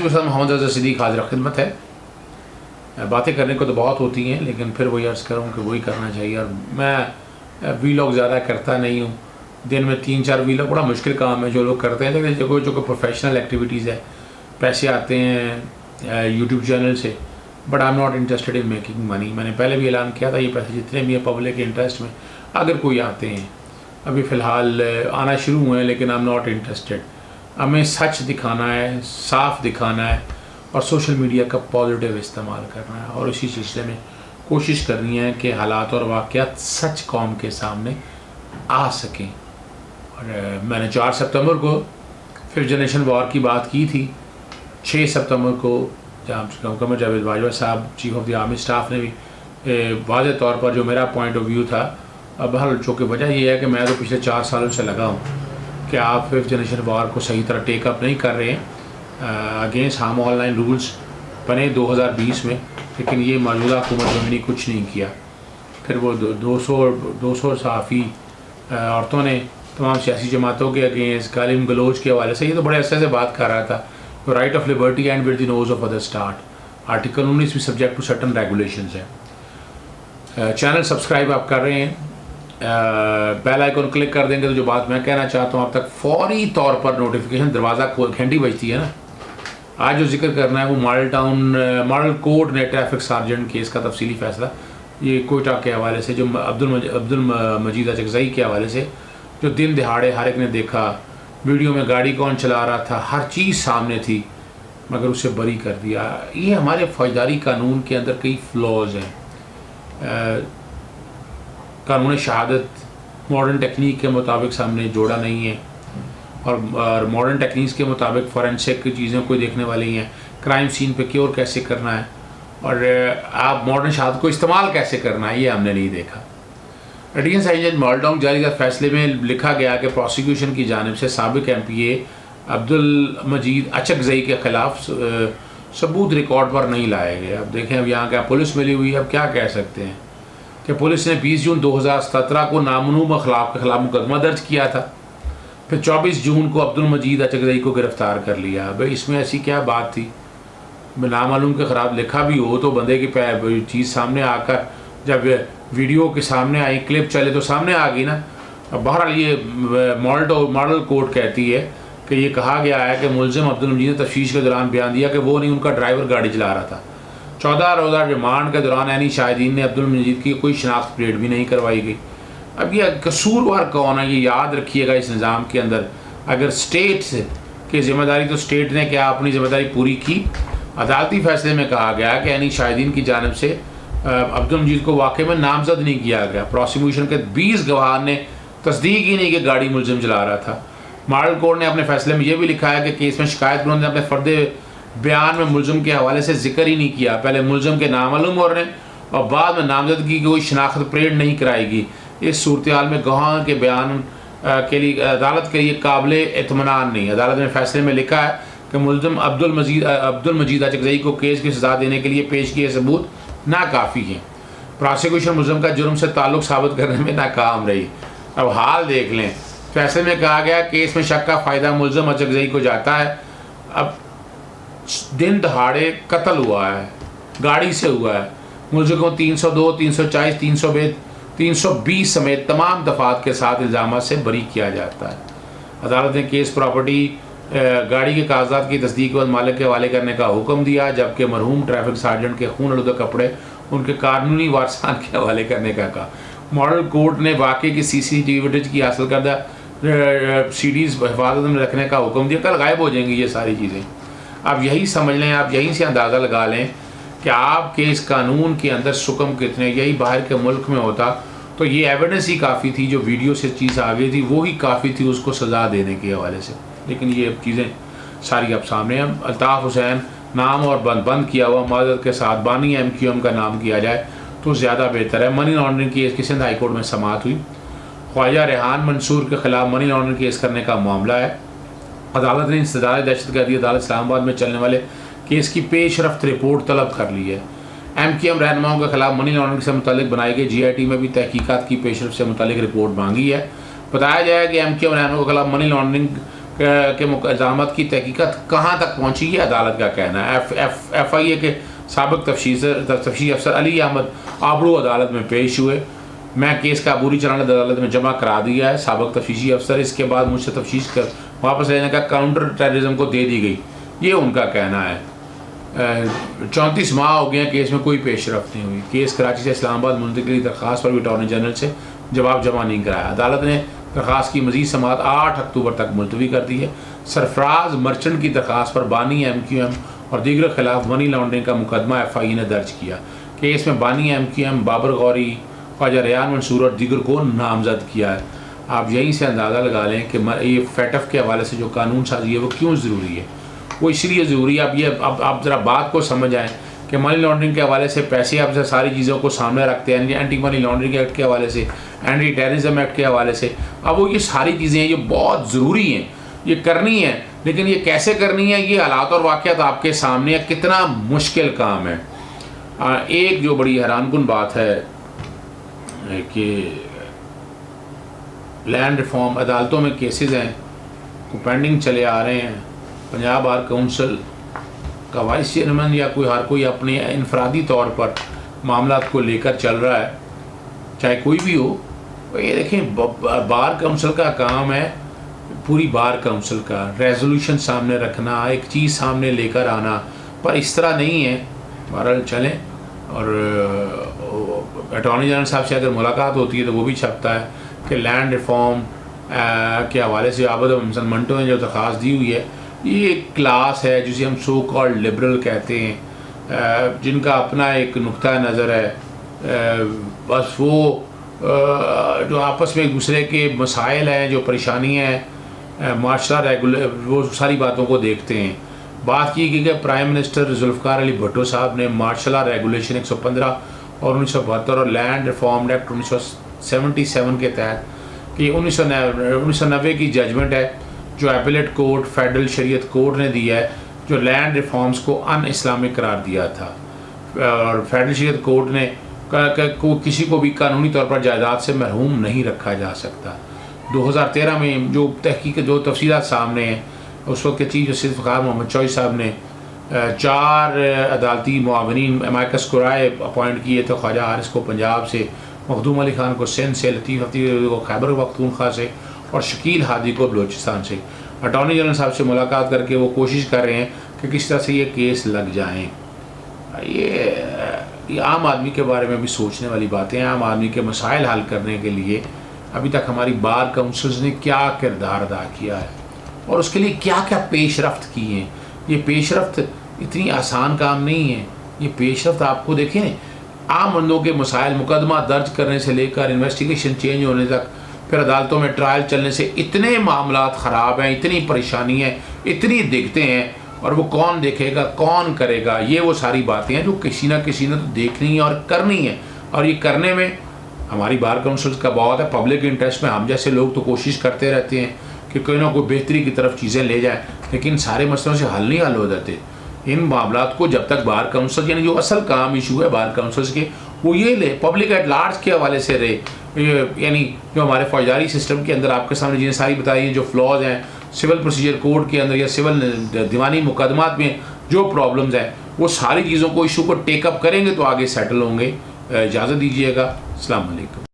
भी सर मोहम्मद अज़हर सिद्दीक़ हाज़िर खिदमत है। बातें करने को तो बहुत होती हैं, लेकिन फिर वही अर्ज़ करूँ कि वही करना चाहिए। और मैं वीलॉग ज़्यादा करता नहीं हूँ, दिन में 3-4 वीलॉग बड़ा मुश्किल काम है जो लोग करते हैं, लेकिन जो प्रोफेशनल एक्टिविटीज़ है, पैसे आते हैं यूट्यूब चैनल से, but I am not interested in making money. मैंने पहले भी ऐलान किया था, ये पैसे जितने भी हैं पब्लिक के इंटरेस्ट में अगर कोई आते हैं, अभी फ़िलहाल आना शुरू हुए हैं, लेकिन आई एम नॉट इंटरेस्टेड। हमें सच दिखाना है, साफ दिखाना है और सोशल मीडिया का पॉजिटिव इस्तेमाल करना है, और इसी सिलसिले में कोशिश करनी है कि हालात और वाक़यात सच कौम के सामने आ सकें। और मैंने 4 सितंबर को 5th जनरेशन वॉर की बात की थी। 6 सितंबर को जनाब जावेद बाजवा साहब chief of the army staff ने भी वाज़ेह तौर पर जो मेरा पॉइंट ऑफ व्यू था, अब हर चूँकि वजह ये है कि मैं तो पिछले 4 सालों से लगा हूँ कि आप 5th जनरेशन वॉर को सही तरह टेक अप नहीं कर रहे हैं। अगेंस्ट हम ऑनलाइन रूल्स बने 2020 में, लेकिन ये मौजूदा हुकूमत ने कुछ नहीं किया। फिर वो 200 सहाफ़ी औरतों ने तमाम सियासी जमातों के अगेंस्ट गालिम गलोच के हवाले से, ये तो बड़े अरसे से बात कर रहा था, right of liberty and with the nose of other start, article 19 भी सब्जेक्ट टू सर्टन रेगुलेशंस है। चैनल सब्सक्राइब आप कर रहे हैं, बेल आइकन क्लिक कर देंगे तो जो बात मैं कहना चाहता हूँ आप तक फौरी तौर पर नोटिफिकेशन, दरवाज़ा घंटी बजती है ना। आज जो जिक्र करना है वो मॉडल कोर्ट ने ट्रैफिक सार्जेंट केस का तफसीली फ़ैसला, ये कोयटा के हवाले से, जो अब्दुल मजीद अचकज़ई के हवाले से, जो दिन दिहाड़े हर एक ने देखा, वीडियो में गाड़ी कौन चला रहा था, हर चीज़ सामने थी, मगर उसे बरी कर दिया। ये हमारे फौजदारी कानून के अंदर कई फ्लॉज हैं। कानून शहादत मॉडर्न टेक्निक के मुताबिक सामने जोड़ा नहीं है, और मॉडर्न टेक्निक्स के मुताबिक फॉरेंसिक की चीज़ें कोई देखने वाली हैं, क्राइम सीन पे क्योर कैसे करना है, और आप मॉडर्न शहादत को इस्तेमाल कैसे करना है, ये हमने नहीं देखा। एडिशन साइजेंट मॉल्टॉन्ग जारी का फैसले में लिखा गया कि प्रोसिक्यूशन की जानिब से साबिक MPA अब्दुल मजीद अचकज़ई के ख़िलाफ़ सबूत रिकॉर्ड पर नहीं लाए गए। अब देखें, अब यहाँ क्या पुलिस मिली हुई है, अब क्या कह सकते हैं कि पुलिस ने 20 जून 2017 को नामनूम अखलाक के ख़िलाफ़ मुकदमा दर्ज किया था, फिर 24 जून को अब्दुल मजीद अचकज़ई को गिरफ़्तार कर लिया। भाई इसमें ऐसी क्या बात थी, नामालूम के ख़िलाफ़ लिखा भी हो तो बंदे की चीज़ सामने आकर, जब वीडियो के सामने आई, क्लिप चले तो सामने आ गई ना। अब बहरहाल ये मॉडल कोर्ट कहती है कि ये कहा गया है कि मुलज़िम अब्दुल मजीद ने तफ्तीश के दौरान बयान दिया कि वो नहीं, उनका ड्राइवर गाड़ी चला रहा था। 14 रोज़ा रिमांड के दौरान यानी शाहिदीन ने अब्दुल मजीद की कोई शनाख्त प्लेट भी नहीं करवाई गई। अब ये कसूरवार कौन है, ये याद रखिएगा इस निज़ाम के अंदर। अगर स्टेट की ज़िम्मेदारी, तो स्टेट ने क्या अपनी ज़िम्मेदारी पूरी की। अदालती फ़ैसले में कहा गया कि यानी शाहिदीन की जानिब से अब्दुल मजीद को वाक़े में नामज़द नहीं किया गया। प्रोसिक्यूशन के 20 गवाह ने तस्दीक ही नहीं कि गाड़ी मुलज़िम चला रहा था। मॉडल कोर्ट ने अपने फैसले में यह भी लिखा है कि केस में शिकायत ने अपने फ़र्द बयान में मुलज़िम के हवाले से जिक्र ही नहीं किया। पहले मुलज़िम के नामालूम होने और बाद में नामज़दगी की कोई शनाख्त परेड नहीं कराएगी। इस सूरत हाल में गवाह के बयान के लिए अदालत के लिए काबिल इत्मीनान नहीं। अदालत ने फैसले में लिखा है कि मुलज़िम अब्दुल मजीद अचकज़ई को केस की सज़ा देने के लिए पेश किए सबूत नाकाफ़ी हैं। प्रोसिक्यूशन मुलज़िम का जुर्म से ताल्लुक़ साबित करने में नाकाम रही। अब हाल देख लें, फैसले में कहा गया केस में शक का फ़ायदा मुलज़िम अचकज़ई को जाता है। अब दिन दहाड़े कत्ल हुआ है, गाड़ी से हुआ है, मुलज़िम को 302, 340, 320 समेत तमाम दफ़ात के साथ इल्ज़ाम से बरी किया जाता है। अदालत ने केस प्रॉपर्टी गाड़ी के कागजात की तस्दीक के बाद मालिक के हवाले करने का हुक्म दिया, जबकि मरहूम ट्रैफिक सार्जेंट के खून आलूदा कपड़े उनके कानूनी वारसान के हवाले करने का कहा। मॉडल कोर्ट ने वाक़े की CCTV फुटेज की हासिल करदा CDs हिफाजत में रखने का हुक्म दिया। कल गायब हो जाएंगी ये सारी चीज़ें। आप यही समझ लें, आप यहीं से अंदाज़ा लगा लें कि आपके इस कानून के अंदर सुकम कितने। यही बाहर के मुल्क में होता तो ये एविडेंस ही काफ़ी थी, जो वीडियो से चीज़ आ गई थी वो ही काफ़ी थी उसको सज़ा देने के हवाले से। लेकिन ये चीज़ें सारी अब सामने हैं। अल्ताफ़ हुसैन नाम और बंद किया हुआ मदद के साथ बानी MQM का नाम किया जाए तो ज़्यादा बेहतर है। मनी लॉन्ड्रिंग केस की सिंध हाई कोर्ट में समाअत हुई। ख्वाजा रेहान मंसूर के ख़िलाफ़ मनी लॉन्ड्रिंग केस करने का मामला है। अदालत ने इंसदाद दहशतगर्दी अदालत इस्लामाबाद में चलने वाले केस की पेशरफ्त रिपोर्ट तलब कर ली है। MQM रहनुमाओं के खिलाफ मनी लॉन्ड्रिंग से मुतालिक बनाई गई GIT में भी तहकीकात की पेशरफ्त से मुतालिक रिपोर्ट मांगी है। बताया जाए कि MQM रहनुमाओं के खिलाफ मनी लॉन्ड्रिंग کے الزامات کی تحقیقات کہاں تک پہنچی یہ عدالت کا کہنا ہے۔ ایف آئی اے کے سابق تفتیشی افسر علی احمد آبرو عدالت میں پیش ہوئے۔ میں کیس کا عبوری چلان عدالت میں جمع کرا دیا ہے۔ سابق تفتیشی افسر اس کے بعد مجھ سے تفتیش کر واپس لینے کا کاؤنٹر ٹیررزم کو دے دی گئی، یہ ان کا کہنا ہے۔ 34 ماہ ہو گئے ہیں، کیس میں کوئی پیش رفت نہیں ہوئی۔ کیس کراچی سے اسلام آباد منتقلی درخواست پر بھی اٹارنی جنرل سے جواب جمع نہیں کرایا۔ عدالت نے درخواست کی مزید سماعت 8 اکتوبر تک ملتوی کر دی ہے۔ سرفراز مرچنٹ کی درخواست پر بانی ایم کیو ایم اور دیگر خلاف منی لانڈرنگ کا مقدمہ ایف آئی اے نے درج کیا۔ کیس میں بانی M Q M, Babar Ghauri, Khawaja Rayan Mansoor اور دیگر کو نامزد کیا ہے۔ آپ یہیں سے اندازہ لگا لیں کہ یہ فیٹف کے حوالے سے جو قانون سازی ہے وہ کیوں ضروری ہے۔ وہ اس لیے ضروری ہے، اب آپ ذرا بات کو سمجھ آئیں کہ منی لانڈرنگ کے حوالے سے پیسے آپ سے ساری چیزوں کو سامنے رکھتے ہیں، اینٹی منی لانڈرنگ ایکٹ کے حوالے سے، اینٹی ٹیررزم ایکٹ کے حوالے سے۔ اب وہ یہ ساری چیزیں ہیں، یہ بہت ضروری ہیں، یہ کرنی ہے، لیکن یہ کیسے کرنی ہے، یہ حالات اور واقعات آپ کے سامنے ہے، کتنا مشکل کام ہے۔ ایک جو بڑی حیران کن بات ہے کہ لینڈ ریفارم عدالتوں میں کیسز ہیں وہ پینڈنگ چلے آ رہے ہیں۔ پنجاب بار کونسل کا وائس چیئرمین یا ہر کوئی اپنے انفرادی طور پر معاملات کو لے کر چل رہا ہے، چاہے کوئی بھی ہو۔ یہ دیکھیں، بار کونسل کا کام ہے، پوری بار کونسل کا ریزولوشن سامنے رکھنا، ایک چیز سامنے لے کر آنا، پر اس طرح نہیں ہے۔ بہرحال چلیں، اور اٹارنی جنرل صاحب سے اگر ملاقات ہوتی ہے تو وہ بھی چھپتا ہے کہ لینڈ ریفارم کے حوالے سے عابد محسن منٹو نے جو درخواست دی ہوئی ہے، یہ ایک کلاس ہے جسے ہم سو کالڈ لبرل کہتے ہیں، جن کا اپنا ایک نقطہ نظر ہے۔ بس وہ جو آپس میں ایک دوسرے کے مسائل ہیں، جو پریشانیاں ہیں، معاشرہ وہ ساری باتوں کو دیکھتے ہیں۔ بات کی گئی کہ پرائم منسٹر ذوالفقار علی بھٹو صاحب نے مارشل لا ریگولیشن 115 اور 1972 اور لینڈ ریفارم ایکٹ 1977 کے تحت کہ 1990 کی ججمنٹ ہے جو ایپلیٹ کورٹ فیڈرل شریعت کورٹ نے دیا ہے، جو لینڈ ریفارمز کو ان اسلامک قرار دیا تھا، اور فیڈرل شریعت کورٹ نے کسی کو بھی قانونی طور پر جائیداد سے محروم نہیں رکھا جا سکتا۔ 2013 میں جو تحقیق جو تفصیلات سامنے ہیں، اس وقت کے چیف جسٹس فخار محمد چوئی صاحب نے 4 عدالتی معاونین امائکس قرائے اپوائنٹ کیے تھے، خواجہ حارث کو پنجاب سے، مخدوم علی خان کو سندھ سے، لطیف حفیظ کو خیبر پختونخوا سے، اور شکیل ہادی کو بلوچستان سے۔ اٹارنی جنرل صاحب سے ملاقات کر کے وہ کوشش کر رہے ہیں کہ کس طرح سے یہ کیس لگ جائیں۔ یہ عام آدمی کے بارے میں بھی سوچنے والی باتیں ہیں۔ عام آدمی کے مسائل حل کرنے کے لیے ابھی تک ہماری بار کونسلز نے کیا کردار ادا کیا ہے اور اس کے لیے کیا کیا پیش رفت کی ہیں۔ یہ پیش رفت اتنی آسان کام نہیں ہے۔ یہ پیش رفت آپ کو دیکھیں، عام بندوں کے مسائل مقدمہ درج کرنے سے لے کر انویسٹیگیشن چینج ہونے تک، پھر عدالتوں میں ٹرائل چلنے سے، اتنے معاملات خراب ہیں، اتنی پریشانی ہیں، اتنی دقتیں ہیں، اور وہ کون دیکھے گا، کون کرے گا؟ یہ وہ ساری باتیں ہیں جو کسی نہ کسی نے تو دیکھنی ہے اور کرنی ہے، اور یہ کرنے میں ہماری بار کونسلز کا بہت ہے۔ پبلک انٹرسٹ میں ہم جیسے لوگ تو کوشش کرتے رہتے ہیں کہ کوئی نہ کوئی بہتری کی طرف چیزیں لے جائیں، لیکن سارے مسئلوں سے حل نہیں حل ہو جاتے۔ ان معاملات کو جب تک بار کونسل، یعنی جو اصل کام ایشو ہے بار کونسلز کے، وہ یہ لے پبلک ایٹ لارج کے حوالے سے رہے، یعنی جو ہمارے فوجداری سسٹم کے اندر آپ کے سامنے جنہیں ساری بتائی ہیں جو فلاز ہیں، سول پروسیجر کوڈ کے اندر یا سول دیوانی مقدمات میں جو پرابلمز ہیں، وہ ساری چیزوں کو ایشو کو ٹیک اپ کریں گے تو آگے سیٹل ہوں گے۔ اجازت دیجیے گا، السلام علیکم۔